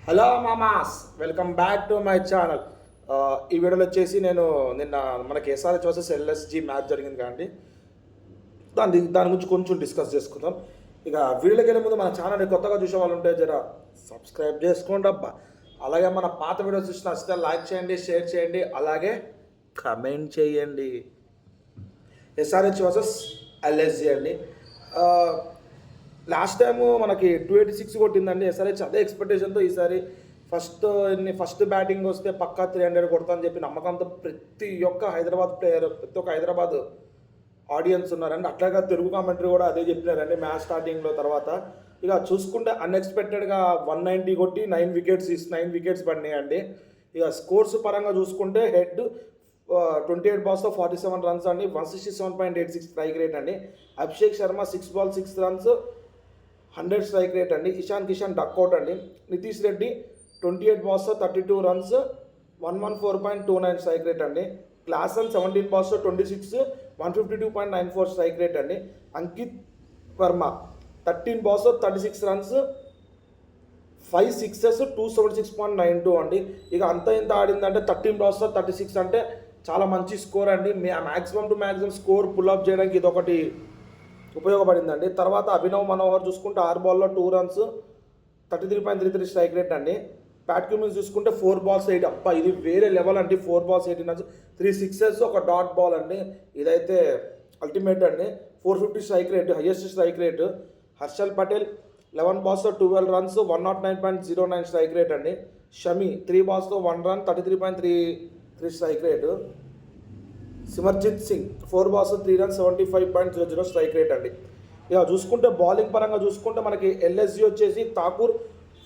Hello మామాస్, welcome back to my channel. ఈ వీడియోలో వచ్చేసి నేను నిన్న మనకి ఎస్ఆర్హెచ్ వర్సెస్ ఎల్ఎస్జి మ్యాచ్ జరిగింది కానీ దాని గురించి కొంచెం డిస్కస్ చేసుకుందాం. ఇక వీడియోకి వెళ్ళే ముందు మన ఛానల్ని కొత్తగా చూసే వాళ్ళు ఉంటే జర సబ్స్క్రైబ్ చేసుకోండి అబ్బా. అలాగే మన పాత వీడియోస్ చూసిన నచ్చితే లైక్ చేయండి, షేర్ చేయండి, అలాగే కమెంట్ చేయండి. ఎస్ఆర్హెచ్ వర్సెస్ ఎల్ఎస్జి అండి. లాస్ట్ టైము మనకి 286 కొట్టిందండి ఎస్ఆర్హెచ్. అదే ఎక్స్పెక్టేషన్తో ఈసారి ఫస్ట్ బ్యాటింగ్ వస్తే పక్కా 300 కొడతా అని చెప్పి నమ్మకంతో ప్రతి ఒక్క హైదరాబాద్ ప్లేయర్, ప్రతి ఒక్క హైదరాబాద్ ఆడియన్స్ ఉన్నారండి. అట్లాగా తెలుగు కామెంటరీ కూడా అదే చెప్పినారండి మ్యాచ్ స్టార్టింగ్లో. తర్వాత ఇక చూసుకుంటే అన్ఎక్స్పెక్టెడ్గా 190 కొట్టి 9 వికెట్స్ పడినాయండి. ఇక స్కోర్స్ పరంగా చూసుకుంటే హెడ్ 28 balls 47 runs అండి, 167.86 స్ట్రైక్ రేట్ అండి. Abhishek Sharma 6 balls 6 runs 100 strike rate అండి. ఇషాన్ కిషన్ డక్అవుట్ అండి. Nitish Reddy 28 balls 32 runs 114.29 strike rate అండి. క్లాసన్ 17 balls 26 152.94 స్ట్రైక్ రేట్ అండి. Ankit Varma 13 balls 36 runs 5 sixes 276.92 అండి. ఇక అంత ఇంత ఆడిందంటే 13 balls 36 అంటే చాలా మంచి స్కోర్ అండి. Maximum to maximum score pull up చేయడానికి ఇదొకటి ఉపయోగపడిందండి. తర్వాత అభినవ్ మనోహర్ చూసుకుంటే 6 balls 2 runs 33.33 స్ట్రైక్ రేట్ అండి. ప్యాట్ క్యూమిన్స్ చూసుకుంటే 4 balls 8, అప్ప ఇది వేరే లెవెల్ అండి. 4 balls 18 runs 3 sixes ఒక డాట్ బాల్ అండి. ఇదైతే అల్టిమేట్ అండి. 450 strike rate, highest strike rate. Harshal Patel 11 balls 12 runs 109.09 strike rate అండి. Shami 3 balls 1 run 33.33 strike rate. Simarjeet Singh 4 balls 3 runs 75.00 strike rate అండి. ఇక చూసుకుంటే బౌలింగ్ పరంగా చూసుకుంటే మనకి ఎల్ఎస్జి వచ్చేసి ఠాకూర్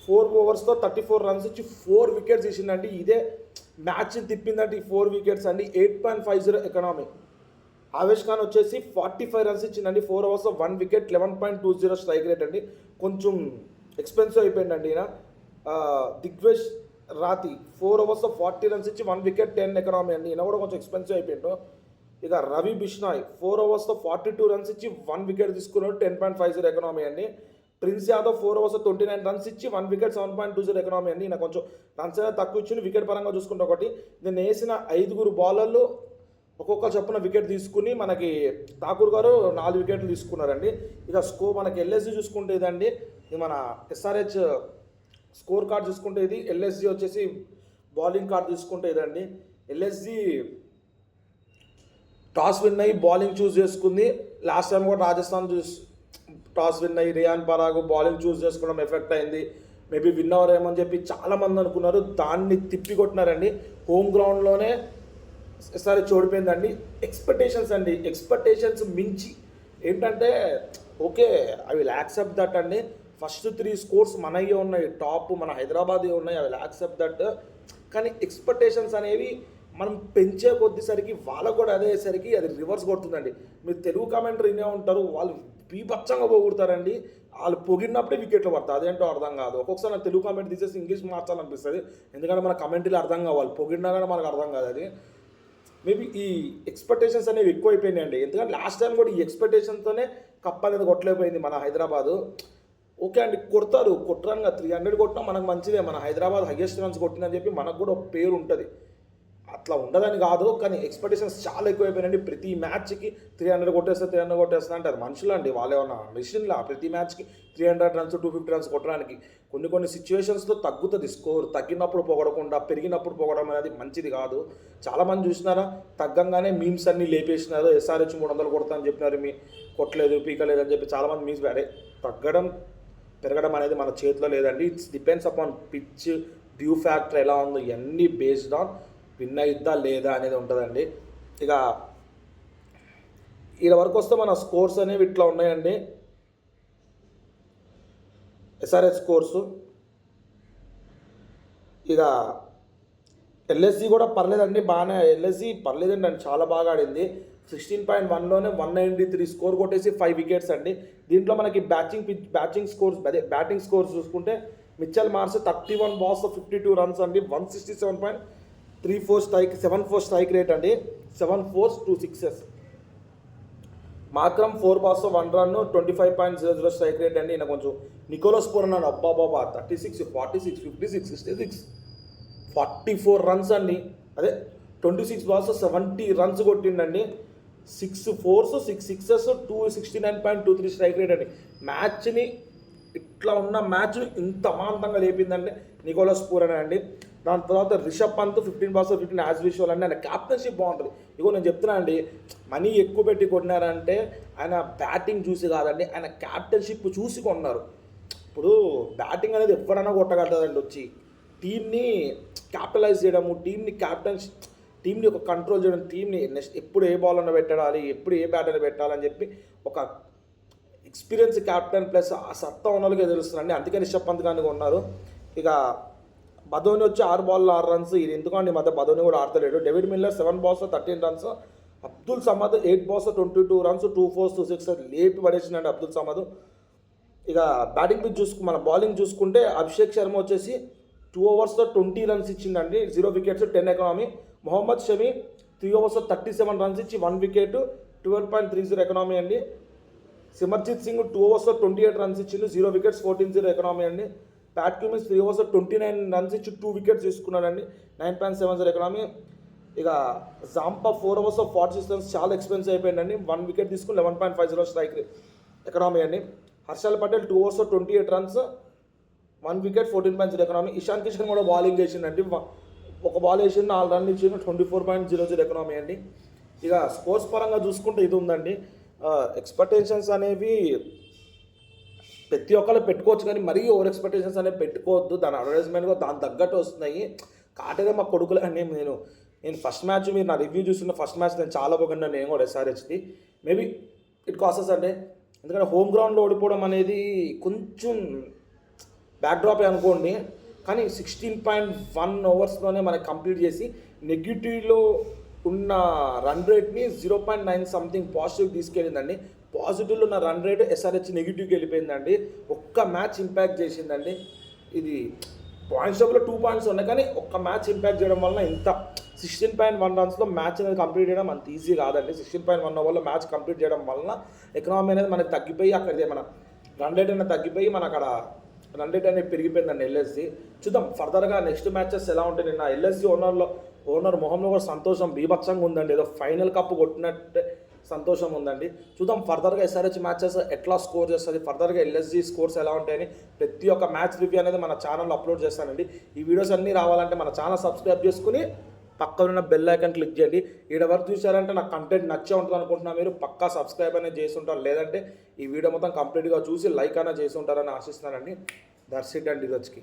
4 overs 34 runs ఇచ్చి 4 wickets ఇచ్చిందండి. ఇదే మ్యాచ్ తిప్పిందంటే ఈ 4 wickets అండి. 8.50 ఎకనామీ. ఆవేష్ ఖాన్ వచ్చేసి 45 runs ఇచ్చిందండి, 4 overs 1 wicket 11.20 strike rate అండి. కొంచెం ఎక్స్పెన్సివ్ అయిపోయిందండి ఈయన. దిగ్వేష్ రాతి 4 overs 40 runs ఇచ్చి 1 wicket 10 ఎకనామీ అండి. ఈయన కూడా కొంచెం ఎక్స్పెన్సివ్ అయిపోయిండు. ఇక రవి బిష్నాయ్ 4 overs 42 runs ఇచ్చి 1 wicket తీసుకున్నాడు, 10.50 ఎకనామీ అండి. ప్రిన్స్ యాదవ్ 4 overs 29 runs ఇచ్చి 1 wicket 7.20 ఎకనామీ అండి. ఈయన కొంచెం రన్స్ అనేది తక్కువ ఇచ్చింది. వికెట్ పరంగా చూసుకుంటే ఒకటి, నేను వేసిన 5 బౌలర్లు ఒక్కొక్క చొప్పున వికెట్ తీసుకుని మనకి ఠాకూర్ గారు 4 వికెట్లు తీసుకున్నారండి. ఇక మనకి ఎల్ఎస్జి చూసుకుంటే ఇదండి, ఇది మన ఎస్ఆర్హెచ్ స్కోర్ కార్డ్ చూసుకుంటే ఇది. ఎల్ఎస్జి వచ్చేసి బౌలింగ్ కార్డ్ చూసుకుంటే ఇదండి. ఎల్ఎస్జి టాస్ విన్ అయ్యి బౌలింగ్ చూస్ చేసుకుంది. లాస్ట్ టైం కూడా రాజస్థాన్ టాస్ విన్ అయ్యి రియాన్ పరాగ్ బౌలింగ్ చూస్ చేసుకోవడం ఎఫెక్ట్ అయింది. మేబీ విన్ అవ్వరేమని చెప్పి చాలామంది అనుకున్నారు. దాన్ని తిప్పి కొట్టినారండి. హోమ్ గ్రౌండ్లోనే ఎస్ఆర్హెచ్ ఓడిపోయిందండి. ఎక్స్పెక్టేషన్స్ అండి, ఎక్స్పెక్టేషన్స్ మించి ఏంటంటే okay, I will accept that అండి. ఫస్ట్ 3 scores మనయ్యే ఉన్నాయి, టాప్ మన హైదరాబాద్ ఉన్నాయి, ఐ విల్ యాక్సెప్ట్ దట్. కానీ ఎక్స్పెక్టేషన్స్ అనేవి మనం పెంచే కొద్దిసరికి వాళ్ళకు కూడా అదేసరికి అది రివర్స్ కొడుతుందండి. మీరు తెలుగు కామెంటరీ వినే ఉంటారు, వాళ్ళు బీభత్సంగా పోగొడతారండి. వాళ్ళు పొగిడినప్పుడే వికెట్లు పడతాయి. అదేంటో అర్థం కాదు. ఒక్కొక్కసారి నాకు తెలుగు కామెంటరీ తీసేసి ఇంగ్లీష్ మార్చాలనిపిస్తుంది. ఎందుకంటే మన కమెంటరీలు అర్థం కావాలి, పొగిడినా కానీ మనకు అర్థం కాదు. అది మేబీ ఈ ఎక్స్పెక్టేషన్స్ అనేవి ఎక్కువైపోయినాయండి. ఎందుకంటే లాస్ట్ టైం కూడా ఈ ఎక్స్పెక్టేషన్తోనే కప్ అనేది కొట్టలేకపోయింది మన హైదరాబాదు. ఓకే అండి, కొట్టరానుగా 300 కొట్టినా మనకు మంచిదే. మన హైదరాబాద్ హైయెస్ట్ రన్స్ కొట్టిందని చెప్పి మనకు కూడా ఒక పేరు ఉంటుంది. అట్లా ఉండదని కాదు, కానీ ఎక్స్పెక్టేషన్స్ చాలా ఎక్కువైపోయినాయండి. ప్రతి మ్యాచ్కి 300 కొట్టేస్తా అంటే అది మనుషులు అండి, వాళ్ళు ఏమన్నా మెషిన్లా? ప్రతి మ్యాచ్కి 300 runs 250 runs కొట్టడానికి కొన్ని సిచ్యువేషన్స్లో తగ్గుతుంది స్కోర్. తగ్గినప్పుడు పొగడకుండా పెరిగినప్పుడు పొగడం అనేది మంచిది కాదు. చాలామంది చూసినారా, తగ్గంగానే మీమ్స్ అన్నీ లేపేసినారు. ఎస్ఆర్హెచ్ 300 కొడతా అని చెప్పినారు, కొట్టలేదు పీకలేదు అని చెప్పి చాలామంది మీమ్స్ బ్యాడే. తగ్గడం పెరగడం అనేది మన చేతిలో లేదండి. It's depends upon pitch, dew factor ఎలా ఉందో ఇవన్నీ బేస్డ్ ఆన్ విన్ అయిద్దా లేదా అనేది ఉంటుందండి. ఇక ఈడ వరకు వస్తే మన స్కోర్స్ అనేవి ఇట్లా ఉన్నాయండి. ఎస్ఆర్హెచ్ స్కోర్సు. ఇక ఎల్ఎస్జి కూడా పర్లేదండి, బాగానే ఎల్ఎస్జి పర్లేదండి అండి, చాలా బాగా ఆడింది. 16.1లోనే 193 స్కోర్ కొట్టేసి 5 wickets అండి. దీంట్లో మనకి బ్యాటింగ్ స్కోర్స్ చూసుకుంటే మిచెల్ మార్ష్ 31 balls 52 runs అండి, 167.74 స్ట్రైక్ రేట్ అండి, 7 4s 2 6s. Markram 4 balls 1 run 25.00 strike rate అండి. ఈయన కొంచెం నికోలస్ పూరన్ అన్నాడు అబ్బా బాబా 36 46 56 66 44 రన్స్ అండి. అదే 26 balls 70 runs కొట్టిండండి. 6 4s 6 6s 269.23 strike rate అండి. మ్యాచ్ని ఇట్లా ఉన్న మ్యాచ్ని ఇంత అమాంతంగా లేపిందంటే నికోలస్ పూరన్ అండి. దాని తర్వాత Rishabh Pant 15 balls 15 as visual అండి. ఆయన క్యాప్టెన్షిప్ బాగుంటుంది. ఇగో నేను చెప్తున్నా అండి, మనీ ఎక్కువ పెట్టి కొట్టినారంటే ఆయన బ్యాటింగ్ చూసి కాదండి, ఆయన క్యాప్టెన్షిప్ చూసి కొన్నారు. ఇప్పుడు బ్యాటింగ్ అనేది ఎవరైనా కొట్టగలుగుతుందండి. వచ్చి టీంని క్యాపిటలైజ్ చేయడము, టీంని ఒక కంట్రోల్ చేయడం, టీంని నెక్స్ట్ ఎప్పుడు ఏ బాల్ అన్న పెట్టాలి, ఎప్పుడు ఏ బ్యాటర్ పెట్టాలని చెప్పి ఒక ఎక్స్పీరియన్స్ క్యాప్టెన్ ప్లస్ ఆ సత్తా ఉన్న వాళ్ళకే తెలుస్తుందండి. అందుకే రిషబ్ పంత్ గారిని ఉన్నారు. ఇక బదోని వచ్చి 6 balls 6 runs. ఇది ఎందుకండి మధ్య బదోని కూడా ఆడతలేడు. David Miller 7 balls 13 runs. Abdul Samad 8 balls 22 runs 2 4s 2 6 లేపి పడేసిందండి అబ్దుల్ సమద్. ఇక బ్యాటింగ్ పిచ్ మన బౌలింగ్ చూసుకుంటే అభిషేక్ శర్మ వచ్చేసి 2 overs 20 runs ఇచ్చిందండి, 0 wickets 10 economy. Mohammed Shami 3 overs 37 runs ఇచ్చి 1 wicket 12.30 economy అండి. సిమర్జిత్ సింగ్ 2 overs 28 runs ఇచ్చిండు, 0 wickets 14.0 economy అండి. ప్యాట్ క్యూమిన్స్ 3 overs 29 runs ఇచ్చి 2 wickets తీసుకున్నాడండి, 9.70 economy. ఇక జాంపా 4 overs 46 runs చాలా ఎక్స్పెన్సివ్ అయిపోయిందండి, 1 wicket తీసుకుని 11.50 స్ట్రైక్ ఎకనామీ అండి. Harshal Patel 2 overs 28 runs 1 wicket 14.0 economy. Ishan Kishan కూడా బౌలింగ్ చేసిండండి, ఒక బాల్ వేసిండు 4 runs ఇచ్చిండు, 24.00 economy అండి. ఇక స్కోర్స్ పరంగా చూసుకుంటే ఇది ఉందండి. ఎక్స్పెక్టేషన్స్ అనేవి ప్రతి ఒక్కళ్ళు పెట్టుకోవచ్చు, కానీ మరీ ఓవర్ ఎక్స్పెక్టేషన్స్ అనేవి పెట్టుకోవద్దు. దాని అడ్వర్టైజ్మెంట్గా దాని తగ్గట్టు వస్తున్నాయి. కాటేదే మా కొడుకులు అని నేను ఫస్ట్ మ్యాచ్ మీరు నా రివ్యూ చూస్తున్న ఫస్ట్ మ్యాచ్ నేను చాలా బాగున్నా, నేను కూడా SRHది మేబీ ఇట్ కాసెస్ అంటే, ఎందుకంటే హోమ్ గ్రౌండ్లో ఓడిపోవడం అనేది కొంచెం బ్యాక్డ్రాప్ అనుకోండి, కానీ 16.1 ఓవర్స్లోనే మనకి కంప్లీట్ చేసి నెగిటివ్లో ఉన్న రన్ రేట్ని 0.9 సంథింగ్ పాజిటివ్ తీసుకెళ్ళిందండి. పాజిటివ్లో ఉన్న రన్ రేట్ SRH నెగిటివ్కి వెళ్ళిపోయిందండి. ఒక్క మ్యాచ్ ఇంపాక్ట్ చేసిందండి. ఇది పాయింట్స్ టేబుల్లో 2 points ఉన్నాయి, కానీ ఒక్క మ్యాచ్ ఇంపాక్ట్ చేయడం వల్ల ఇంత 16.1 runsలో మ్యాచ్ అనేది కంప్లీట్ చేయడం అంత ఈజీ కాదండి. 16.1 ఓవర్లో మ్యాచ్ కంప్లీట్ చేయడం వల్ల ఎకనామీ అనేది మనకి తగ్గిపోయి అక్కడ మన రన్ రేట్ అనేది తగ్గిపోయి మన అక్కడ రన్ రేట్ అనేది పెరిగిపోయిందండి LSG. చూద్దాం ఫర్దర్గా నెక్స్ట్ మ్యాచెస్ ఎలా ఉంటాయి. నిన్న LSG ఓనర్ మొహంలో కూడా సంతోషం బీభత్సంగా ఉందండి, ఏదో ఫైనల్ కప్ కొట్టినట్టే సంతోషం ఉందండి. చూద్దాం ఫర్దర్గా SRH మ్యాచెస్ ఎట్లా స్కోర్ చేస్తుంది, ఫర్దర్గా LSG స్కోర్స్ ఎలా ఉంటాయని ప్రతి ఒక్క మ్యాచ్ రివ్యూ అనేది మన ఛానల్లో అప్లోడ్ చేస్తానండి. ఈ వీడియోస్ అన్నీ రావాలంటే మన ఛానల్ సబ్స్క్రైబ్ చేసుకుని పక్కన ఉన్న బెల్ ఐకాన్ క్లిక్ చేయండి. ఈడ వరకు చూసారంటే నాకు కంటెంట్ నచ్చే ఉంటుంది అనుకుంటున్నా, మీరు పక్కా సబ్స్క్రైబ్ అనేది చేసి ఉంటారు, లేదంటే ఈ వీడియో మొత్తం కంప్లీట్గా చూసి లైక్ అయినా చేసి ఉంటారని ఆశిస్తున్నానండి. దట్స్ ఇట్ అండి ఈరోజుకి.